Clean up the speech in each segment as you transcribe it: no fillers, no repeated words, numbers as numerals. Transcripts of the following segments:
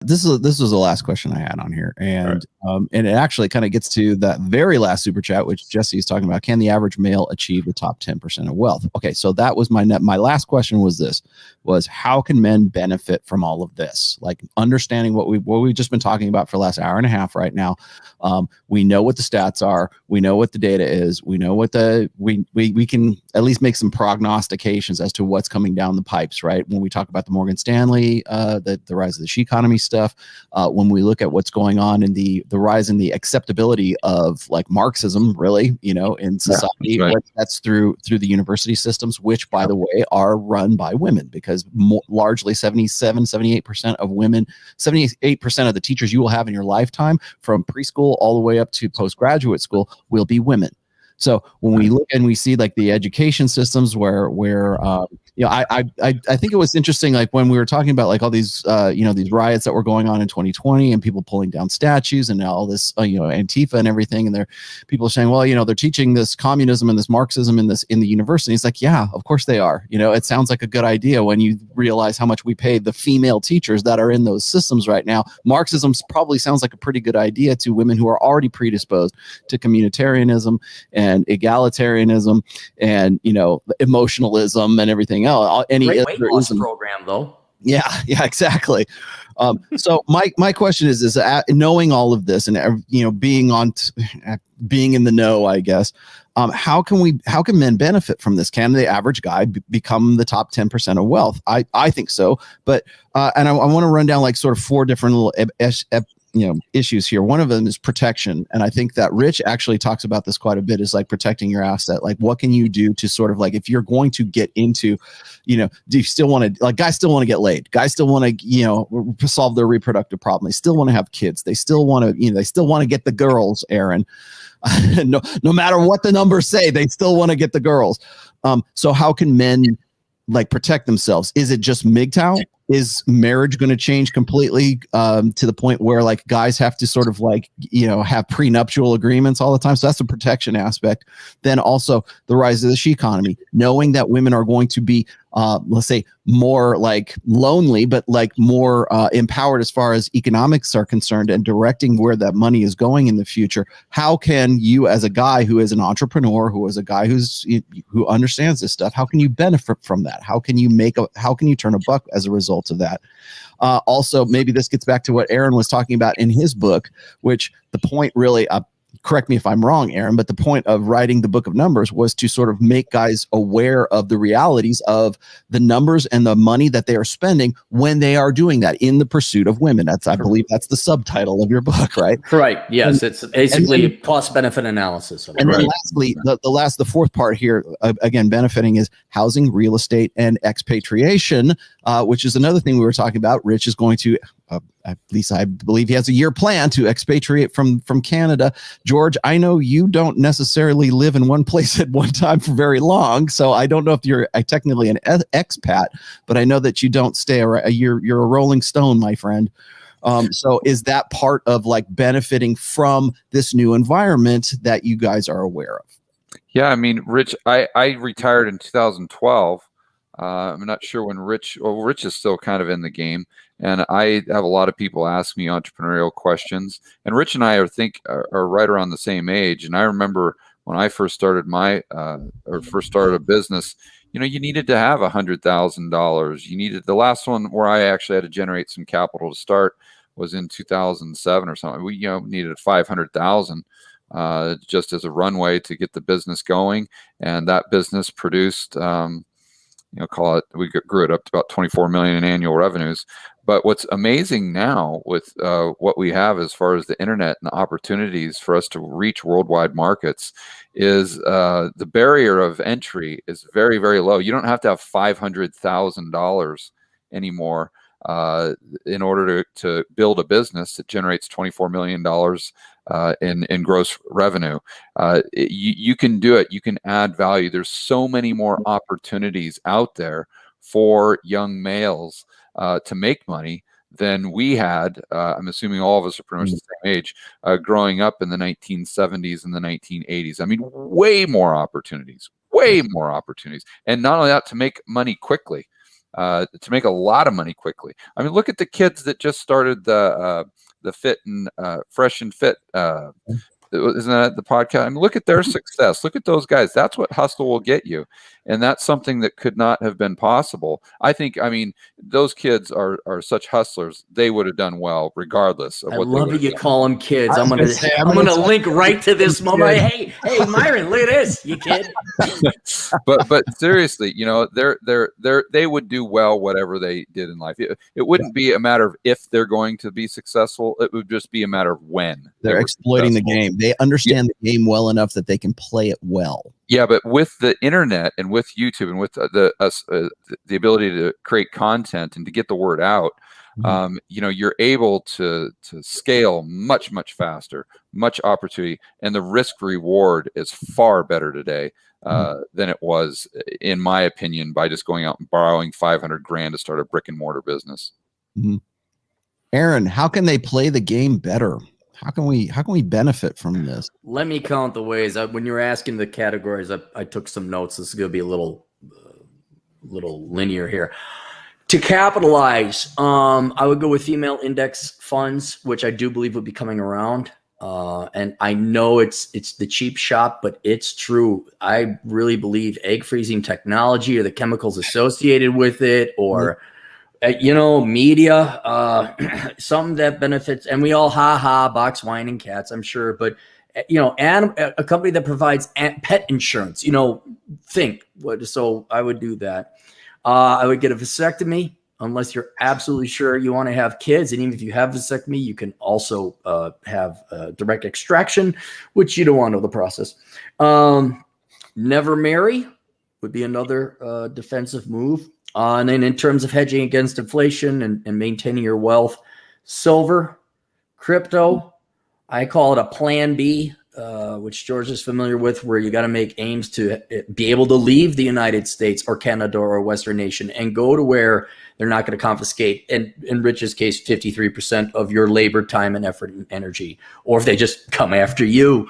this was the last question I had on here, and and it actually kind of gets to that very last super chat, which Jesse is talking about. Can the average male achieve the top 10% of wealth? Okay, so that was my last question was how can men benefit from all of this? Like understanding what we've just been talking about for the last hour and a half right now. We know what the stats are. We know what the data is. We know what we can at least make some prognostications as to what's coming down the pipes, right? When we talk about the Morgan Stanley, the rise of the she economy stuff, when we look at what's going on in the rise in the acceptability of like Marxism, really, in society, that's through the university systems, which by the way are run by women, because largely 78% of women, 78% of the teachers you will have in your lifetime from preschool all the way up to postgraduate school will be women. So when we look and we see like the education systems where I think it was interesting, like when we were talking about like all these these riots that were going on in 2020 and people pulling down statues and all this Antifa and everything, and people saying, well, they're teaching this communism and this Marxism in the university. It's like, yeah, of course they are. It sounds like a good idea when you realize how much we pay the female teachers that are in those systems right now. Marxism probably sounds like a pretty good idea to women who are already predisposed to communitarianism and egalitarianism and emotionalism and everything else. Any great weight loss program though. Yeah, exactly. So my question is knowing all of this and being in the know, I guess, how can men benefit from this? Can the average guy become the top 10% of wealth? I think so, but and I want to run down like sort of four different little issues here. One of them is protection. And I think that Rich actually talks about this quite a bit, is like protecting your asset. Like what can you do to sort of like, if you're going to get into, do you still want to, like guys still want to get laid, guys still want to, solve their reproductive problem. They still want to have kids. They still want to, they still want to get the girls, Aaron. no matter what the numbers say, they still want to get the girls. So how can men like protect themselves? Is it just MGTOW? Is marriage going to change completely to the point where like guys have to sort of like, have prenuptial agreements all the time? So that's the protection aspect. Then also the rise of the she economy, knowing that women are going to be, let's say, more like lonely, but like more empowered as far as economics are concerned and directing where that money is going in the future. How can you, as a guy who is an entrepreneur, who is a guy who understands this stuff, how can you benefit from that? How can you turn a buck as a result of that? Also, maybe this gets back to what Aaron was talking about in his book, which the point really, correct me if I'm wrong, Aaron, but the point of writing the book of numbers was to sort of make guys aware of the realities of the numbers and the money that they are spending when they are doing that in the pursuit of women. I believe that's the subtitle of your book, right? Right. Yes. It's basically cost benefit analysis. And then lastly, the fourth part here, again, benefiting is housing, real estate, and expatriation, which is another thing we were talking about. Rich is going to, at least I believe he has a year plan to expatriate from Canada. George, I know you don't necessarily live in one place at one time for very long, so I don't know if you're technically an expat, but I know that you don't stay you're a rolling stone, my friend. So is that part of like benefiting from this new environment that you guys are aware of? Yeah, I mean, Rich, I retired in 2012. I'm not sure when Rich is still kind of in the game. And I have a lot of people ask me entrepreneurial questions. And Rich and I are right around the same age. And I remember when I first started a business, you needed to have $100,000. You needed, the last one where I actually had to generate some capital to start was in 2007 or something. We needed 500,000 just as a runway to get the business going. And that business produced, we grew it up to about 24 million in annual revenues. But what's amazing now with what we have as far as the internet and the opportunities for us to reach worldwide markets is the barrier of entry is very, very low. You don't have to have $500,000 anymore in order to build a business that generates $24 million in gross revenue. You can do it. You can add value. There's so many more opportunities out there for young males to make money than we had. I'm assuming all of us are pretty much the same age, growing up in the 1970s and the 1980s. I mean, way more opportunities. And not only that, to make money quickly. to make a lot of money quickly. I mean, look at the kids that just started the Fit and Fresh and Fit. Isn't that the podcast? I mean, look at their success. Look at those guys. That's what hustle will get you. And that's something that could not have been possible. I mean, those kids are such hustlers. They would have done well regardless of I what love it. You done. call them kids. I'm gonna say, I'm gonna link right to this moment. Hey, Myron, look at this, you kid. but seriously, you know, they would do well whatever they did in life. It wouldn't be a matter of if they're going to be successful. It would just be a matter of when they're exploiting the game. They understand the game well enough that they can play it well. Yeah, but with the internet and with YouTube and with the ability to create content and to get the word out, you know, you're able to scale much faster, much opportunity, and the risk reward is far better today than it was, in my opinion, by just going out and borrowing $500,000 to start a brick and mortar business. Aaron, how can they play the game better? How can we benefit from this? Let me count the ways. When you were asking the categories, I took some notes. This is going to be a little linear here. To capitalize, I would go with female index funds, which I do believe would be coming around. And I know it's the cheap shot, but it's true. I really believe egg freezing technology or the chemicals associated with it, or you know, media, something that benefits, and we all box wine and cats, I'm sure, but you know, and a company that provides pet insurance, you know, so I would do that. I would get a vasectomy unless you're absolutely sure you want to have kids. And even if you have vasectomy, you can also have direct extraction, which you don't want to know the process. Never marry would be another defensive move. And then in terms of hedging against inflation and maintaining your wealth, silver, crypto, I call it a plan B, which George is familiar with, where you got to make aims to be able to leave the United States or Canada or a Western nation and go to where they're not going to confiscate, and in Rich's case, 53% of your labor, time, and effort and energy, or if they just come after you.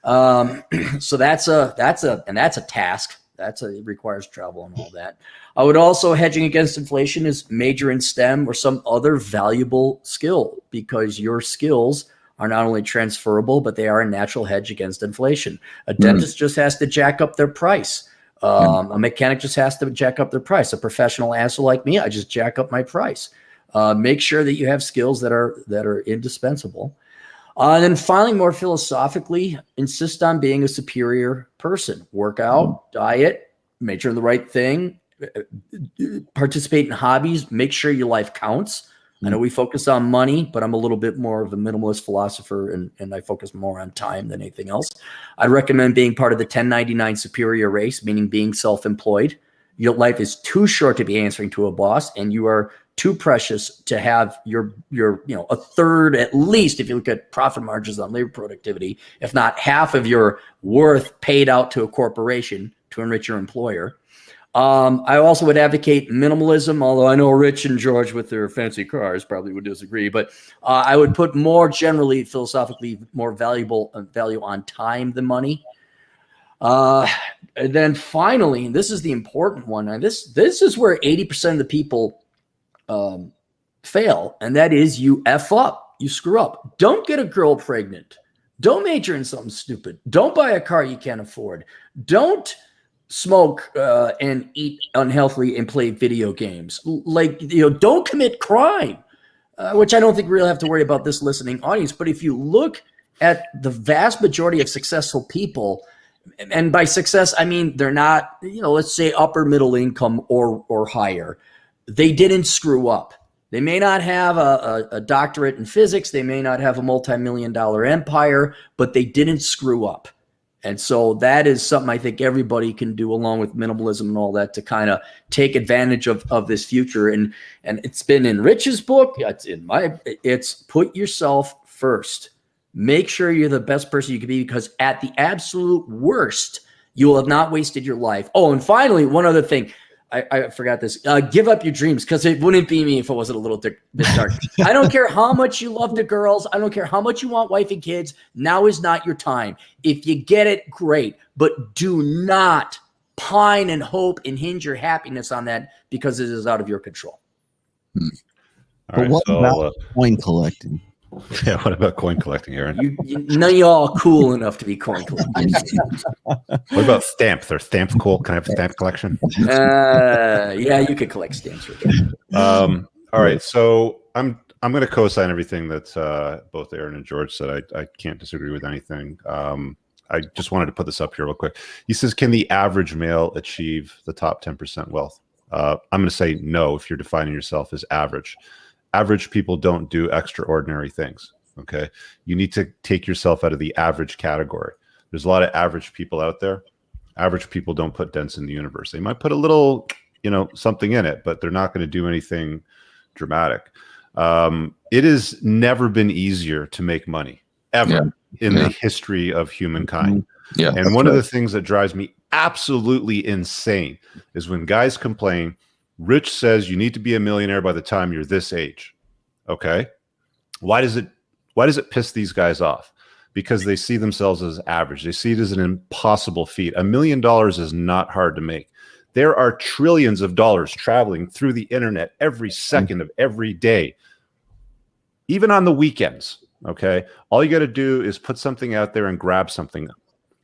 So that's a task. It requires travel and all that. I would also, hedging against inflation is major in STEM or some other valuable skill, because your skills are not only transferable, but they are a natural hedge against inflation. A dentist just has to jack up their price. A mechanic just has to jack up their price. A professional asshole like me, I just jack up my price. Make sure that you have skills that are indispensable. And then finally, more philosophically, insist on being a superior person. Work out, diet, major in the right thing, participate in hobbies, make sure your life counts. I know we focus on money, but I'm a little bit more of a minimalist philosopher, and I focus more on time than anything else. I'd recommend being part of the 1099 superior race, meaning being self-employed. Your life is too short to be answering to a boss, and you are too precious to have your a third, at least, if you look at profit margins on labor productivity, if not half of your worth paid out to a corporation to enrich your employer. I also would advocate minimalism, although I know Rich and George with their fancy cars probably would disagree, but I would put more generally, philosophically, more value on time than money. And then finally, and this is the important one, and this is where 80% of the people fail, and that is you F up, you screw up. Don't get a girl pregnant. Don't major in something stupid. Don't buy a car you can't afford. Don't smoke and eat unhealthily and play video games. Don't commit crime, which I don't think we really have to worry about this listening audience. But if you look at the vast majority of successful people, and by success, I mean they're not, let's say upper middle income or higher, they didn't screw up. They may not have a doctorate in physics. They may not have a multi-million-dollar empire, but they didn't screw up. And so that is something I think everybody can do, along with minimalism and all that, to kind of take advantage of this future. And it's been in Rich's book. It's put yourself first. Make sure you're the best person you can be, because at the absolute worst, you will have not wasted your life. Oh, and finally, one other thing. I forgot this. Give up your dreams, because it wouldn't be me if it wasn't a little bit dark. I don't care how much you love the girls. I don't care how much you want wife and kids. Now is not your time. If you get it, great. But do not pine and hope and hinge your happiness on that because it is out of your control. All But right, what so about coin collecting? yeah, what about coin collecting, Aaron? None of y'all are cool enough to be coin collectors. What about stamps? Are stamps cool? Can I have a stamp collection? Yeah, you could collect stamps for that. All right, so I'm going to co-sign everything that both Aaron and George said. I can't disagree with anything. I just wanted to put this up here real quick. He says, can the average male achieve the top 10% wealth? I'm going to say no if you're defining yourself as average. Average people don't do extraordinary things, okay? You need to take yourself out of the average category. There's a lot of average people out there. Average people don't put dents in the universe. They might put a little, something in it, but they're not going to do anything dramatic. It has never been easier to make money, ever, in the history of humankind. Yeah, and one of the things that drives me absolutely insane is when guys complain, Rich says you need to be a millionaire by the time you're this age. Okay. Why does it piss these guys off? Because they see themselves as average. They see it as an impossible feat. $1 million is not hard to make. There are trillions of dollars traveling through the internet every second of every day, even on the weekends. Okay. All you got to do is put something out there and grab something,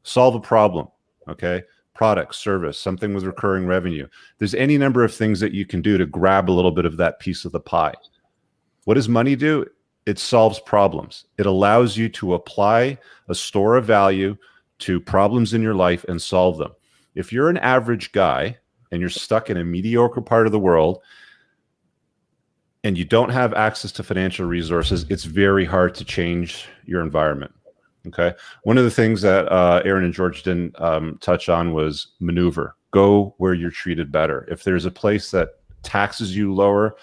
solve a problem. Okay. Product, service, something with recurring revenue. There's any number of things that you can do to grab a little bit of that piece of the pie. What does money do? It solves problems. It allows you to apply a store of value to problems in your life and solve them. If you're an average guy and you're stuck in a mediocre part of the world and you don't have access to financial resources, it's very hard to change your environment. Okay. One of the things that Aaron and George didn't touch on was maneuver. Go where you're treated better. If there's a place that taxes you lower,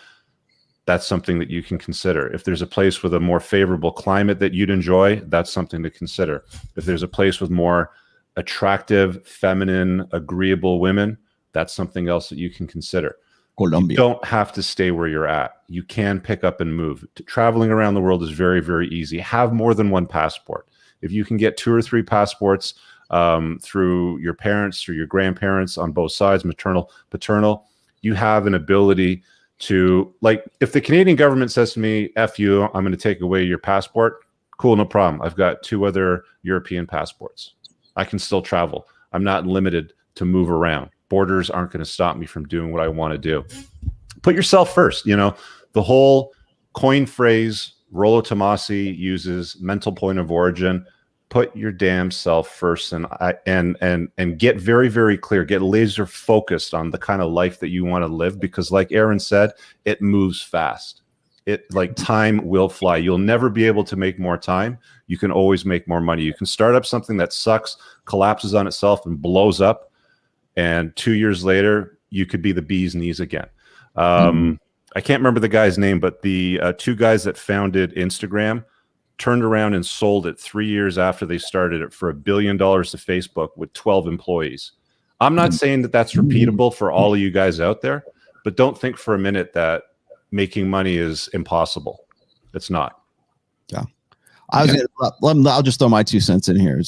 that's something that you can consider. If there's a place with a more favorable climate that you'd enjoy, that's something to consider. If there's a place with more attractive, feminine, agreeable women, that's something else that you can consider. Colombia. You don't have to stay where you're at. You can pick up and move. Traveling around the world is very, very easy. Have more than one passport. If you can get 2 or 3 passports through your parents, through your grandparents on both sides, maternal, paternal, you have an ability to, like, if the Canadian government says to me, F you, I'm going to take away your passport, cool, no problem. I've got 2 other European passports. I can still travel. I'm not limited to move around. Borders aren't going to stop me from doing what I want to do. Put yourself first. The whole coin phrase Rollo Tomasi uses, mental point of origin. Put your damn self first and get very, very clear, get laser focused on the kind of life that you want to live, because like Aaron said, it moves fast. Time will fly. You'll never be able to make more time. You can always make more money. You can start up something that sucks, collapses on itself and blows up, and 2 years later you could be the bee's knees again. I can't remember the guy's name, but the 2 guys that founded Instagram turned around and sold it 3 years after they started it for $1 billion to Facebook with 12 employees. I'm not saying that that's repeatable for all of you guys out there, but don't think for a minute that making money is impossible. It's not. Yeah. I'll just throw my 2 cents in here.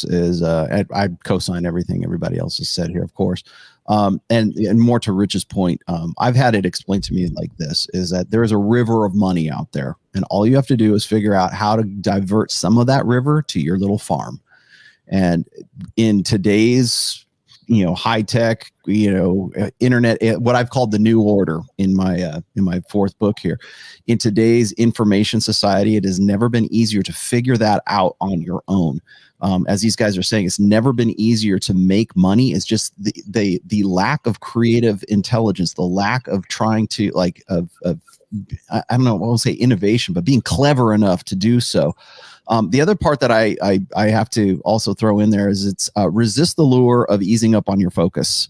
I co-sign everything everybody else has said here, of course. And more to Rich's point, I've had it explained to me like this, is that there is a river of money out there, and all you have to do is figure out how to divert some of that river to your little farm. And in today's, high tech, internet, what I've called the new order in my 4th book here, in today's information society, it has never been easier to figure that out on your own. As these guys are saying, it's never been easier to make money. It's just the lack of creative intelligence, the lack of trying to I don't know, I won't say innovation, but being clever enough to do so. The other part that I have to also throw in there is it's resist the lure of easing up on your focus.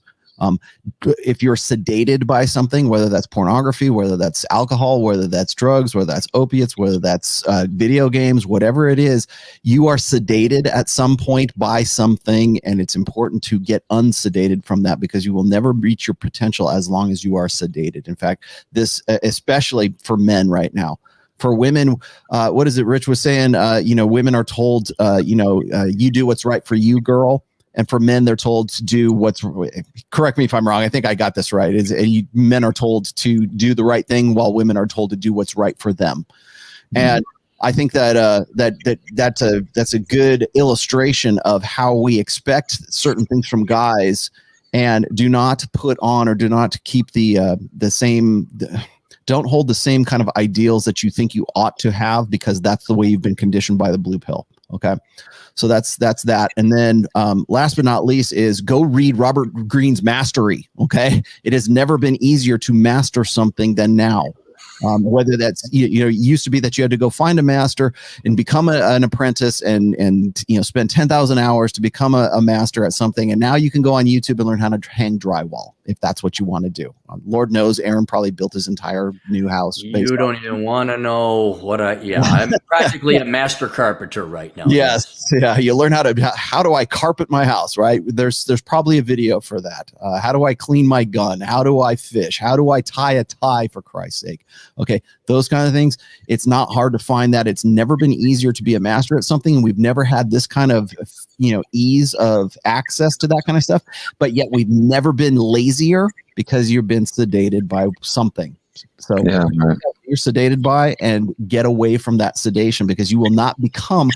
If you're sedated by something, whether that's pornography, whether that's alcohol, whether that's drugs, whether that's opiates, whether that's video games, whatever it is, you are sedated at some point by something, and it's important to get unsedated from that, because you will never reach your potential as long as you are sedated. In fact, this especially for men right now. For women, what is it Rich was saying? Women are told, you do what's right for you, girl. And for men, they're told to do what's, correct me if I'm wrong, I think I got this right, men are told to do the right thing while women are told to do what's right for them. And I think that's a good illustration of how we expect certain things from guys, and do not put on or do not keep don't hold the same kind of ideals that you think you ought to have, because that's the way you've been conditioned by the blue pill. Okay. So that's that. And then last but not least is go read Robert Greene's Mastery. Okay. It has never been easier to master something than now. Whether that's, it used to be that you had to go find a master and become an apprentice and spend 10,000 hours to become a master at something. And now you can go on YouTube and learn how to hang drywall if that's what you want to do. Lord knows Aaron probably built his entire new house. You don't even want to know what I'm practically a master carpenter right now. Yes. Yeah. You learn how do I carpet my house, right? There's probably a video for that. How do I clean my gun? How do I fish? How do I tie a tie, for Christ's sake? Okay. Those kind of things. It's not hard to find that. It's never been easier to be a master at something. And we've never had this kind of, ease of access to that kind of stuff, but yet we've never been lazier because you've been sedated by something. So you're sedated by, and get away from that sedation, because you will not become,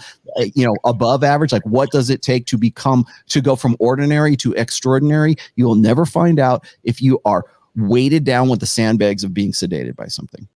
above average. Like, what does it take to go from ordinary to extraordinary? You will never find out if you are weighted down with the sandbags of being sedated by something.